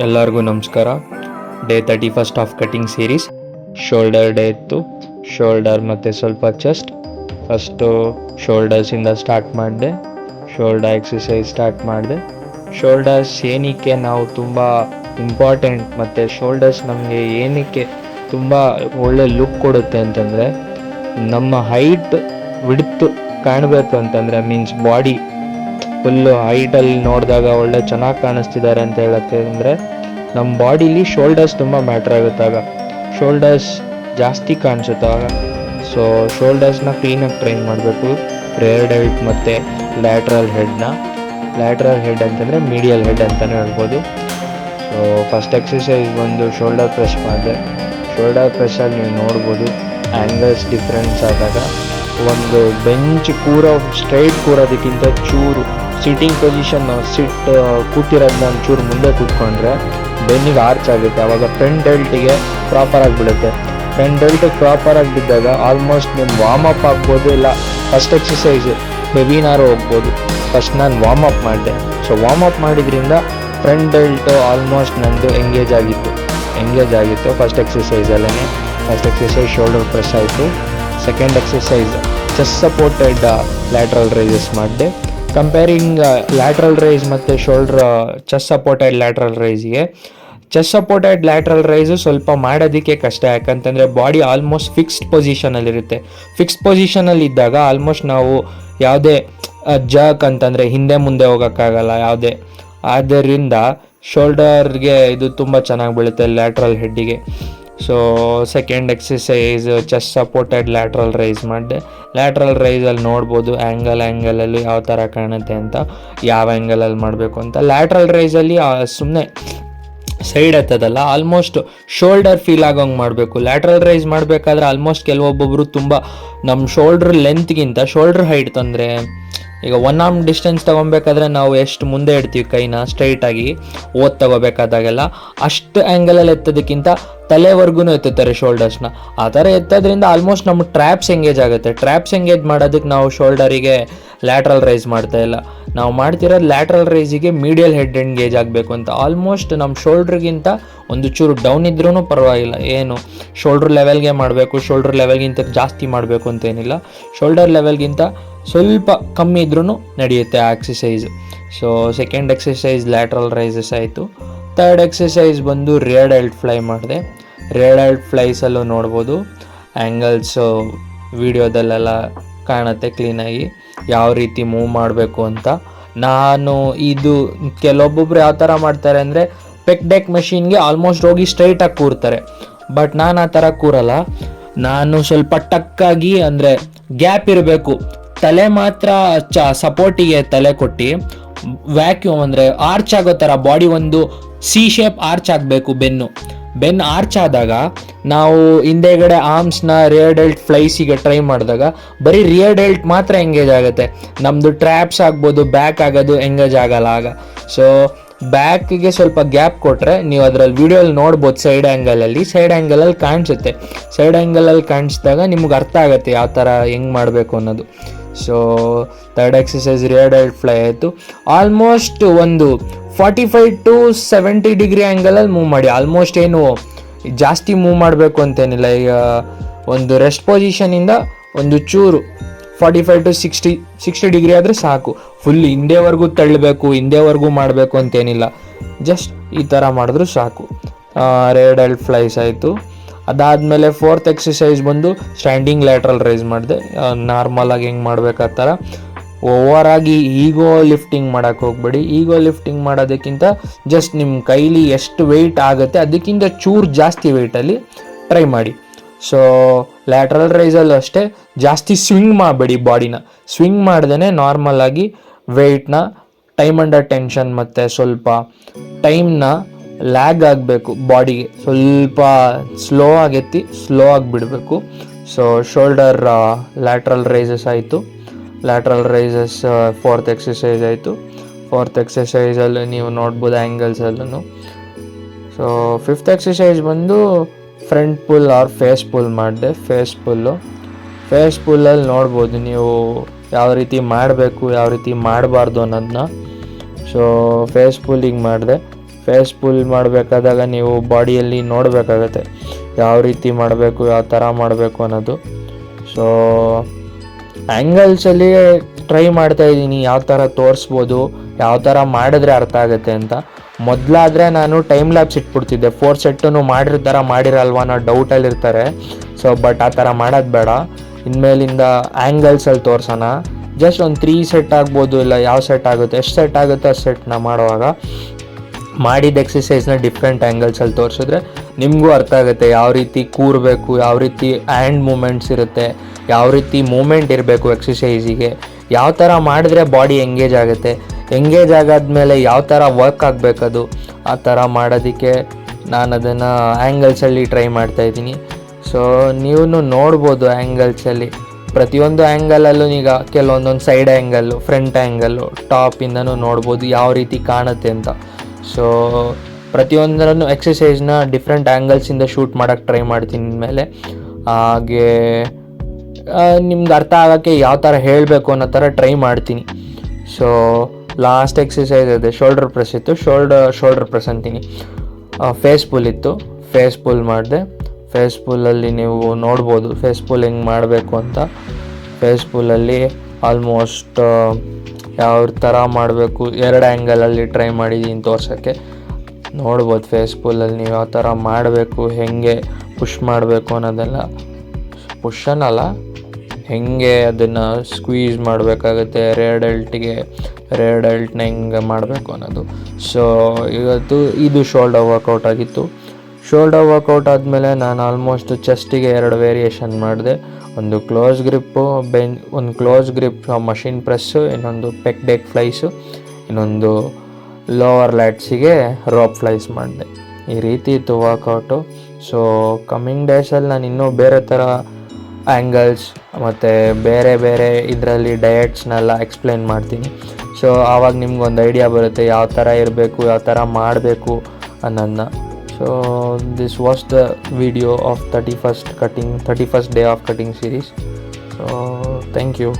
ಎಲ್ಲರಿಗೂ ನಮಸ್ಕಾರ. Day 31 of cutting series. Shoulder day ಇತ್ತು. ಶೋಲ್ಡರ್ ಮತ್ತು ಸ್ವಲ್ಪ ಚೆಸ್ಟ್. ಫಸ್ಟು ಶೋಲ್ಡರ್ಸಿಂದ ಸ್ಟಾರ್ಟ್ ಮಾಡಿದೆ. ಶೋಲ್ಡರ್ ಎಕ್ಸಸೈಸ್ ಸ್ಟಾರ್ಟ್ ಮಾಡಿದೆ. ಶೋಲ್ಡರ್ಸ್ ಏನಕ್ಕೆ ನಾವು ತುಂಬ ಇಂಪಾರ್ಟೆಂಟ್ ಮತ್ತು ಶೋಲ್ಡರ್ಸ್ ನಮಗೆ ಏನಕ್ಕೆ ತುಂಬ ಒಳ್ಳೆ ಲುಕ್ ಕೊಡುತ್ತೆ ಅಂತಂದರೆ, ನಮ್ಮ ಹೈಟ್ ವಿಡ್ತ್ ಕಾಣಬೇಕು ಅಂತಂದರೆ, ಮೀನ್ಸ್ ಬಾಡಿ ಫುಲ್ಲು ಹೈಟಲ್ಲಿ ನೋಡಿದಾಗ ಒಳ್ಳೆ ಚೆನ್ನಾಗಿ ಕಾಣಿಸ್ತಿದ್ದಾರೆ ಅಂತ ಹೇಳತ್ತೆ ಅಂದರೆ, ನಮ್ಮ ಬಾಡೀಲಿ ಶೋಲ್ಡರ್ಸ್ ತುಂಬ ಮ್ಯಾಟ್ರ್ ಆಗುತ್ತಾಗ, ಶೋಲ್ಡರ್ಸ್ ಜಾಸ್ತಿ ಕಾಣಿಸುತ್ತಾಗ. ಸೊ ಶೋಲ್ಡರ್ಸ್ನ ಕ್ಲೀನಾಗಿ ಟ್ರೈನ್ ಮಾಡಬೇಕು. ರೇರ್ ಡೆಲ್ಟ್ ಮತ್ತು ಲ್ಯಾಟ್ರಲ್ ಹೆಡ್ ಅಂತಂದರೆ ಮೀಡಿಯಲ್ ಹೆಡ್ ಅಂತಲೇ ಹೇಳ್ಬೋದು. ಸೊ ಫಸ್ಟ್ ಎಕ್ಸಸೈಸ್ ಬಂದು ಶೋಲ್ಡರ್ ಪ್ರೆಸ್ ಮಾಡಿದೆ. ಶೋಲ್ಡರ್ ಪ್ರೆಸ್ಸಲ್ಲಿ ನೀವು ನೋಡ್ಬೋದು ಆ್ಯಂಗಲ್ಸ್ ಡಿಫ್ರೆನ್ಸ್ ಆದಾಗ ಒಂದು ಬೆಂಚ್ ಸ್ಟ್ರೈಟ್ ಕೂರೋದಕ್ಕಿಂತ ಚೂರು ಸಿಟ್ಟಿಂಗ್ ಪೊಸಿಷನ್ ಕೂತಿರೋದನ್ನ ಒಂಚೂರು ಮುಂದೆ ಕೂತ್ಕೊಂಡ್ರೆ ಬೆನ್ನಿಗೆ ಆರ್ಚ್ ಆಗುತ್ತೆ. ಆವಾಗ ಫ್ರಂಟ್ ಡೆಲ್ಟಿಗೆ ಪ್ರಾಪರಾಗಿ ಬಿಡುತ್ತೆ. ಫ್ರಂಟ್ ಡೆಲ್ಟಿಗೆ ಪ್ರಾಪರಾಗಿ ಬಿದ್ದಾಗ ಆಲ್ಮೋಸ್ಟ್ ನೀವು ವಾರ್ಮಪ್ ಆಗ್ಬೋದು, ಇಲ್ಲ ಫಸ್ಟ್ ಎಕ್ಸಸೈಸ್ ಹೆವಿನಾರು ಹೋಗ್ಬೋದು. ಫಸ್ಟ್ ನಾನು ವಾರ್ಮಪ್ ಮಾಡಿದೆ. ಸೊ ವಾರ್ಮಪ್ ಮಾಡಿದ್ರಿಂದ ಫ್ರಂಟ್ ಡೆಲ್ಟು ಆಲ್ಮೋಸ್ಟ್ ನಂದು ಎಂಗೇಜ್ ಆಗಿತ್ತು ಫಸ್ಟ್ ಎಕ್ಸಸೈಸಲ್ಲೇ. ಫಸ್ಟ್ ಎಕ್ಸಸೈಸ್ ಶೋಲ್ಡರ್ ಪ್ರೆಸ್ ಆಯಿತು. Second exercise chest supported lateral raises ಮಾಡಿದೆ. ಕಂಪೇರಿಂಗ್ ಲ್ಯಾಟ್ರಲ್ ರೈಸ್ ಮತ್ತು ಚೆಸ್ಟ್ ಸಪೋರ್ಟೆಡ್ ಲ್ಯಾಟ್ರಲ್ ರೈಸ್ಗೆ, ಚೆಸ್ಟ್ ಸಪೋರ್ಟೆಡ್ ಲ್ಯಾಟ್ರಲ್ ರೈಸು ಸ್ವಲ್ಪ ಮಾಡೋದಕ್ಕೆ ಕಷ್ಟ. ಯಾಕಂತಂದರೆ ಬಾಡಿ ಆಲ್ಮೋಸ್ಟ್ ಫಿಕ್ಸ್ಡ್ ಪೊಸಿಷನಲ್ಲಿರುತ್ತೆ. ಫಿಕ್ಸ್ಡ್ ಪೊಸಿಷನಲ್ಲಿ ಇದ್ದಾಗ ಆಲ್ಮೋಸ್ಟ್ ನಾವು ಯಾವುದೇ ಜರ್ಕ್ ಅಂತಂದರೆ ಹಿಂದೆ ಮುಂದೆ ಹೋಗೋಕ್ಕಾಗಲ್ಲ ಯಾವುದೇ. ಆದ್ದರಿಂದ ಶೋಲ್ಡರ್ಗೆ ಇದು ತುಂಬ ಚೆನ್ನಾಗಿ ಬೀಳುತ್ತೆ ಲ್ಯಾಟ್ರಲ್ ಹೆಡ್ಡಿಗೆ. So second exercise chest supported lateral raise ಮಾಡಿದೆ. ಲ್ಯಾಟ್ರಲ್ ರೈಸಲ್ಲಿ ನೋಡ್ಬೋದು ಆ್ಯಂಗಲಲ್ಲಿ ಯಾವ ಥರ ಕಾಣುತ್ತೆ ಅಂತ, ಯಾವ ಆ್ಯಂಗಲಲ್ಲಿ ಮಾಡಬೇಕು ಅಂತ. ಲ್ಯಾಟ್ರಲ್ ರೈಸಲ್ಲಿ ಸುಮ್ಮನೆ ಸೈಡ್ ಎತ್ತದಲ್ಲ, ಆಲ್ಮೋಸ್ಟ್ ಶೋಲ್ಡರ್ ಫೀಲ್ ಆಗೋಂಗೆ ಮಾಡಬೇಕು. ಲ್ಯಾಟ್ರಲ್ ರೈಸ್ ಮಾಡಬೇಕಾದ್ರೆ ಆಲ್ಮೋಸ್ಟ್ ಕೆಲವೊಬ್ಬೊಬ್ಬರು ತುಂಬ ನಮ್ಮ ಶೋಲ್ಡ್ರ್ ಲೆಂತ್ಗಿಂತ ಶೋಲ್ಡ್ರ್ ಹೈಟ್ ತಂದರೆ, ಈಗ 1 ಆರ್ಮ್ ಡಿಸ್ಟೆನ್ಸ್ ತೊಗೊಬೇಕಾದ್ರೆ ನಾವು ಎಷ್ಟು ಮುಂದೆ ಇಡ್ತೀವಿ ಕೈನ ಸ್ಟ್ರೈಟಾಗಿ ತಗೋಬೇಕಾದಾಗೆಲ್ಲ, ಅಷ್ಟು ಆ್ಯಂಗಲಲ್ಲಿ ಎತ್ತೋದಕ್ಕಿಂತ ತಲೆವರೆಗೂ ಎತ್ತುತ್ತಾರೆ ಶೋಲ್ಡರ್ಸ್ನ. ಆ ಥರ ಎತ್ತೋದ್ರಿಂದ ಆಲ್ಮೋಸ್ಟ್ ನಮ್ಮ ಟ್ರ್ಯಾಪ್ಸ್ ಎಂಗೇಜ್ ಆಗುತ್ತೆ. ಟ್ರ್ಯಾಪ್ಸ್ ಎಂಗೇಜ್ ಮಾಡೋದಕ್ಕೆ ನಾವು ಶೋಲ್ಡರಿಗೆ ಲ್ಯಾಟ್ರಲ್ ರೈಸ್ ಮಾಡ್ತಾ ಇಲ್ಲ. ನಾವು ಮಾಡ್ತಿರೋದು ಲ್ಯಾಟ್ರಲ್ ರೈಸಿಗೆ ಮೀಡಿಯಲ್ ಹೆಡ್ ಎಂಗೇಜ್ ಆಗಬೇಕು ಅಂತ. ಆಲ್ಮೋಸ್ಟ್ ನಮ್ಮ ಶೋಲ್ಡ್ರಿಗಿಂತ ಒಂದು ಚೂರು ಡೌನ್ ಇದ್ರೂ ಪರವಾಗಿಲ್ಲ, ಏನು ಶೋಲ್ಡ್ರ್ ಲೆವೆಲ್ಗೆ ಮಾಡಬೇಕು, ಶೋಲ್ಡ್ರ್ ಲೆವೆಲ್ಗಿಂತ ಜಾಸ್ತಿ ಮಾಡಬೇಕು ಅಂತೇನಿಲ್ಲ. ಶೋಲ್ಡರ್ ಲೆವೆಲ್ಗಿಂತ ಸ್ವಲ್ಪ ಕಮ್ಮಿ ಇದ್ರೂ ನಡೆಯುತ್ತೆ ಆ exercise. So second exercise lateral raises ಆಯಿತು. ಥರ್ಡ್ ಎಕ್ಸಸೈಸ್ ಬಂದು ರಿಯರ್ ಡೆಲ್ಟ್ ಫ್ಲೈ ಮಾಡಿದೆ. ರಿಯರ್ ಡೆಲ್ಟ್ ಫ್ಲೈಸಲ್ಲೂ ನೋಡ್ಬೋದು ಆ್ಯಂಗಲ್ಸು ವಿಡಿಯೋದಲ್ಲೆಲ್ಲ ಕಾಣುತ್ತೆ ಕ್ಲೀನಾಗಿ ಯಾವ ರೀತಿ ಮೂವ್ ಮಾಡಬೇಕು ಅಂತ. ನಾನು ಇದು ಕೆಲವೊಬ್ಬೊಬ್ರು ಯಾವ ಥರ ಮಾಡ್ತಾರೆ ಅಂದರೆ, ಪೆಕ್ ಡೆಕ್ ಮೆಷಿನ್ಗೆ ಆಲ್ಮೋಸ್ಟ್ ಹೋಗಿ ಸ್ಟ್ರೈಟಾಗಿ ಕೂರ್ತಾರೆ. ಬಟ್ ನಾನು ಆ ಥರ ಕೂರಲ್ಲ. ನಾನು ಸ್ವಲ್ಪ ಟಕ್ಕಾಗಿ, ಅಂದರೆ ಗ್ಯಾಪ್ ಇರಬೇಕು, ತಲೆ ಮಾತ್ರ ಸಪೋರ್ಟಿಗೆ ತಲೆ ಕೊಟ್ಟು ವ್ಯಾಕ್ಯೂಮ್ ಅಂದರೆ ಆರ್ಚ್ ಆಗೋ ಥರ ಬಾಡಿ ಒಂದು ಸಿ ಶೇಪ್ ಆರ್ಚ್ ಆಗಬೇಕು. ಬೆನ್ನು ಆರ್ಚ್ ಆದಾಗ ನಾವು ಹಿಂದೆಗಡೆ ಆರ್ಮ್ಸ್ನ ರಿಯರ್ ಡೆಲ್ಟ್ ಫ್ಲೈಸಿಗೆ ಟ್ರೈ ಮಾಡಿದಾಗ ಬರೀ ರಿಯರ್ ಡೆಲ್ಟ್ ಮಾತ್ರ ಎಂಗೇಜ್ ಆಗುತ್ತೆ. ನಮ್ಮದು ಟ್ರ್ಯಾಪ್ಸ್ ಆಗ್ಬೋದು, ಬ್ಯಾಕ್ ಆಗೋದು ಎಂಗೇಜ್ ಆಗಲ್ಲ ಆಗ. ಸೊ ಬ್ಯಾಕಿಗೆ ಸ್ವಲ್ಪ ಗ್ಯಾಪ್ ಕೊಟ್ಟರೆ ನೀವು ಅದರಲ್ಲಿ ವಿಡಿಯೋಲಿ ನೋಡ್ಬೋದು, ಸೈಡ್ ಆ್ಯಂಗಲಲ್ಲಿ ಕಾಣಿಸುತ್ತೆ. ಸೈಡ್ ಆ್ಯಂಗಲಲ್ಲಿ ಕಾಣಿಸಿದಾಗ ನಿಮ್ಗೆ ಅರ್ಥ ಆಗುತ್ತೆ ಯಾವ ಥರ ಹೆಂಗೆ ಮಾಡಬೇಕು ಅನ್ನೋದು. So third exercise rear delt fly ಆಯಿತು. ಆಲ್ಮೋಸ್ಟ್ ಒಂದು 45 to 70 ಡಿಗ್ರಿ ಆ್ಯಂಗಲಲ್ಲಿ ಮೂವ್ ಮಾಡಿ. ಆಲ್ಮೋಸ್ಟ್ ಏನು ಜಾಸ್ತಿ ಮೂವ್ ಮಾಡಬೇಕು ಅಂತೇನಿಲ್ಲ. ಈಗ ಒಂದು ರೆಸ್ಟ್ ಪೊಸಿಷನಿಂದ ಒಂದು ಚೂರು 45 to 60 ಡಿಗ್ರಿ ಆದರೆ ಸಾಕು. ಫುಲ್ ಹಿಂದೆವರೆಗೂ ತಳ್ಳಬೇಕು, ಹಿಂದೆವರೆಗೂ ಮಾಡಬೇಕು ಅಂತೇನಿಲ್ಲ, ಜಸ್ಟ್ ಈ ಥರ ಮಾಡಿದ್ರು ಸಾಕು. ರಿಯರ್ ಡೆಲ್ಟ್ ಫ್ಲೈಸ್ ಆಯಿತು. ಅದಾದಮೇಲೆ ಫೋರ್ತ್ ಎಕ್ಸಸೈಸ್ ಬಂದು ಸ್ಟ್ಯಾಂಡಿಂಗ್ ಲ್ಯಾಟ್ರಲ್ ರೈಸ್ ಮಾಡಿದೆ. ನಾರ್ಮಲಾಗಿ ಹೆಂಗೆ ಮಾಡಬೇಕು ಆ ಥರ. ಓವರಾಗಿ ಈಗೋ ಲಿಫ್ಟಿಂಗ್ ಮಾಡೋಕ್ಕೆ ಹೋಗ್ಬೇಡಿ. ಈಗೋ ಲಿಫ್ಟಿಂಗ್ ಮಾಡೋದಕ್ಕಿಂತ ಜಸ್ಟ್ ನಿಮ್ಮ ಕೈಲಿ ಎಷ್ಟು ವೆಯ್ಟ್ ಆಗುತ್ತೆ ಅದಕ್ಕಿಂತ ಚೂರು ಜಾಸ್ತಿ ವೆಯ್ಟಲ್ಲಿ ಟ್ರೈ ಮಾಡಿ. ಸೊ ಲ್ಯಾಟ್ರಲ್ ರೈಸಲ್ಲೂ ಅಷ್ಟೇ, ಜಾಸ್ತಿ ಸ್ವಿಂಗ್ ಮಾಡಬೇಡಿ ಬಾಡಿನ. ಸ್ವಿಂಗ್ ಮಾಡ್ದೇ ನಾರ್ಮಲಾಗಿ ವೆಯ್ಟ್ನ ಟೈಮ್ ಅಂಡರ್ ಟೆನ್ಷನ್ ಮತ್ತು ಸ್ವಲ್ಪ ಟೈಮ್ನ ಲ್ಯಾಗ್ ಆಗಬೇಕು ಬಾಡಿಗೆ, ಸ್ವಲ್ಪ ಸ್ಲೋ ಆಗಿ ಬಿಡಬೇಕು. ಸೊ ಶೋಲ್ಡರ್ ಲ್ಯಾಟ್ರಲ್ ರೈಸಸ್ ಆಯಿತು. ಲ್ಯಾಟ್ರಲ್ ರೈಸಸ್ ಫೋರ್ತ್ ಎಕ್ಸಸೈಸ್ ಆಯಿತು. ಫೋರ್ತ್ ಎಕ್ಸಸೈಸಲ್ಲಿ ನೀವು ನೋಡ್ಬೋದು ಆ್ಯಂಗಲ್ಸಲ್ಲೂ. ಸೊ ಫಿಫ್ತ್ ಎಕ್ಸಸೈಸ್ ಬಂದು front pull or face pull ಮಾಡಿದೆ. ಫೇಸ್ ಪುಲ್ಲಲ್ಲಿ ನೋಡ್ಬೋದು ನೀವು ಯಾವ ರೀತಿ ಮಾಡಬೇಕು, ಯಾವ ರೀತಿ ಮಾಡಬಾರ್ದು ಅನ್ನೋದನ್ನ. ಸೊ ಫೇಸ್ ಪುಲ್ಲಿಂಗ್ ಮಾಡಿದೆ. ಫೇಸ್ ಫುಲ್ ಮಾಡಬೇಕಾದಾಗ ನೀವು ಬಾಡಿಯಲ್ಲಿ ನೋಡಬೇಕಾಗತ್ತೆ ಯಾವ ರೀತಿ ಮಾಡಬೇಕು, ಯಾವ ಥರ ಮಾಡಬೇಕು ಅನ್ನೋದು. ಸೊ ಆ್ಯಂಗಲ್ಸಲ್ಲಿ ಟ್ರೈ ಮಾಡ್ತಾಯಿದ್ದೀನಿ ಯಾವ ಥರ ತೋರಿಸ್ಬೋದು, ಯಾವ ಥರ ಮಾಡಿದ್ರೆ ಅರ್ಥ ಆಗುತ್ತೆ ಅಂತ. ಮೊದಲಾದರೆ ನಾನು ಟೈಮ್ ಲ್ಯಾಬ್ಸ್ ಇಟ್ಬಿಡ್ತಿದ್ದೆ, 4 ಸೆಟ್ಟನ್ನು ಮಾಡಿರ್ತಾರ ಮಾಡಿರಲ್ವ ಅನ್ನೋ ಡೌಟಲ್ಲಿರ್ತಾರೆ. ಸೊ ಬಟ್ ಆ ಥರ ಮಾಡೋದು ಬೇಡ, ಇನ್ಮೇಲಿಂದ ಆ್ಯಂಗಲ್ಸಲ್ಲಿ ತೋರಿಸೋಣ. ಜಸ್ಟ್ ಒಂದು 3 ಸೆಟ್ ಆಗ್ಬೋದು, ಇಲ್ಲ ಯಾವ ಸೆಟ್ ಆಗುತ್ತೆ, ಎಷ್ಟು ಸೆಟ್ ಆಗುತ್ತೆ ಅಷ್ಟು ಸೆಟ್ನ ಮಾಡುವಾಗ ಮಾಡಿದ ಎಕ್ಸಸೈಸ್ನ ಡಿಫ್ರೆಂಟ್ ಆ್ಯಂಗಲ್ಸಲ್ಲಿ ತೋರಿಸಿದ್ರೆ ನಿಮಗೂ ಅರ್ಥ ಆಗುತ್ತೆ ಯಾವ ರೀತಿ ಕೂರಬೇಕು, ಯಾವ ರೀತಿ ಹ್ಯಾಂಡ್ ಮೂಮೆಂಟ್ಸ್ ಇರುತ್ತೆ, ಯಾವ ರೀತಿ ಮೂಮೆಂಟ್ ಇರಬೇಕು ಎಕ್ಸಸೈಸಿಗೆ, ಯಾವ ಥರ ಮಾಡಿದ್ರೆ ಬಾಡಿ ಎಂಗೇಜ್ ಆಗುತ್ತೆ, ಎಂಗೇಜ್ ಆಗಾದ್ಮೇಲೆ ಯಾವ ಥರ ವರ್ಕ್ ಆಗಬೇಕದು, ಆ ಥರ ಮಾಡೋದಕ್ಕೆ ನಾನು ಅದನ್ನು ಆ್ಯಂಗಲ್ಸಲ್ಲಿ ಟ್ರೈ ಮಾಡ್ತಾಯಿದ್ದೀನಿ. ಸೊ ನೀವು ನೋಡ್ಬೋದು ಆ್ಯಂಗಲ್ಸಲ್ಲಿ ಪ್ರತಿಯೊಂದು ಆ್ಯಂಗಲಲ್ಲೂ ಈಗ ಕೆಲವೊಂದೊಂದು ಸೈಡ್ ಆ್ಯಂಗಲ್ಲು, ಫ್ರಂಟ್ ಆ್ಯಂಗಲ್ಲು, ಟಾಪಿಂದನೂ ನೋಡ್ಬೋದು ಯಾವ ರೀತಿ ಕಾಣುತ್ತೆ ಅಂತ. ಸೊ ಪ್ರತಿಯೊಂದರನ್ನು ಎಕ್ಸಸೈಸ್ನ ಡಿಫ್ರೆಂಟ್ ಆ್ಯಂಗಲ್ಸಿಂದ ಶೂಟ್ ಮಾಡೋಕ್ಕೆ ಟ್ರೈ ಮಾಡ್ತೀನಿ ಇನ್ಮೇಲೆ. ಹಾಗೆ ನಿಮ್ಗೆ ಅರ್ಥ ಆಗೋಕ್ಕೆ ಯಾವ ಥರ ಹೇಳಬೇಕು ಅನ್ನೋ ಥರ ಟ್ರೈ ಮಾಡ್ತೀನಿ. ಸೊ ಲಾಸ್ಟ್ ಎಕ್ಸಸೈಸ್ ಇದೆ ಶೋಲ್ಡರ್ ಪ್ರೆಸ್ ಇತ್ತು, ಶೋಲ್ಡರ್ ಪ್ರೆಸ್ ಅಂತೀನಿ, ಫೇಸ್ ಪುಲ್ ಇತ್ತು, ಫೇಸ್ ಪುಲ್ ಮಾಡಿದೆ. ಫೇಸ್ ಪುಲ್ಲಲ್ಲಿ ನೀವು ನೋಡ್ಬೋದು ಫೇಸ್ ಪುಲ್ ಹೆಂಗೆ ಮಾಡಬೇಕು ಅಂತ. ಫೇಸ್ ಪುಲ್ಲಲ್ಲಿ ಆಲ್ಮೋಸ್ಟ್ ಯಾವ ಥರ ಮಾಡಬೇಕು 2 ಆ್ಯಂಗಲಲ್ಲಿ ಟ್ರೈ ಮಾಡಿದ್ದೀನಿ ತೋರ್ಸೋಕ್ಕೆ. ನೋಡ್ಬೋದು ಫೇಸ್ ಪುಲ್ಲಲ್ಲಿ ನೀವು ಯಾವ ಥರ ಮಾಡಬೇಕು, ಹೆಂಗೆ ಪುಷ್ ಮಾಡಬೇಕು ಅನ್ನೋದೆಲ್ಲ, ಪುಷ್ ಅನ್ನಲ್ಲ, ಹೆಂಗೆ ಅದನ್ನು ಸ್ಕ್ವೀಸ್ ಮಾಡಬೇಕಾಗುತ್ತೆ, ರೇರ್ ಡೆಲ್ಟ್ನ ಹೆಂಗೆ ಮಾಡಬೇಕು ಅನ್ನೋದು. ಸೊ ಇದು ಶೋಲ್ಡರ್ ವರ್ಕೌಟ್ ಆಗಿತ್ತು. ಶೋಲ್ಡರ್ ವರ್ಕೌಟ್ ಆದಮೇಲೆ ನಾನು ಆಲ್ಮೋಸ್ಟ್ ಚೆಸ್ಟಿಗೆ 2 ವೇರಿಯೇಷನ್ ಮಾಡಿದೆ. ಒಂದು ಕ್ಲೋಸ್ ಗ್ರಿಪ್ಪು ಒಂದು ಕ್ಲೋಸ್ ಗ್ರಿಪ್ ಮಷಿನ್ ಪ್ರೆಸ್ಸು, ಇನ್ನೊಂದು ಪೆಕ್ ಡೆಕ್ ಫ್ಲೈಸು, ಇನ್ನೊಂದು ಲೋವರ್ ಲ್ಯಾಟ್ಸಿಗೆ ರೋಪ್ ಫ್ಲೈಸ್ ಮಾಡಿದೆ. ಈ ರೀತಿ ಇತ್ತು ವರ್ಕೌಟು. ಸೊ ಕಮ್ಮಿಂಗ್ ಡೇಸಲ್ಲಿ ನಾನು ಇನ್ನೂ ಬೇರೆ ಥರ ಆ್ಯಂಗಲ್ಸ್ ಮತ್ತು ಬೇರೆ ಇದರಲ್ಲಿ ಡಯಟ್ಸ್ನೆಲ್ಲ ಎಕ್ಸ್ಪ್ಲೇನ್ ಮಾಡ್ತೀನಿ. ಸೊ ಆವಾಗ ನಿಮ್ಗೊಂದು ಐಡಿಯಾ ಬರುತ್ತೆ ಯಾವ ಥರ ಇರಬೇಕು, ಯಾವ ಥರ ಮಾಡಬೇಕು ಅನ್ನೋದನ್ನ. So this was the video of 31st day of cutting series. So thank you.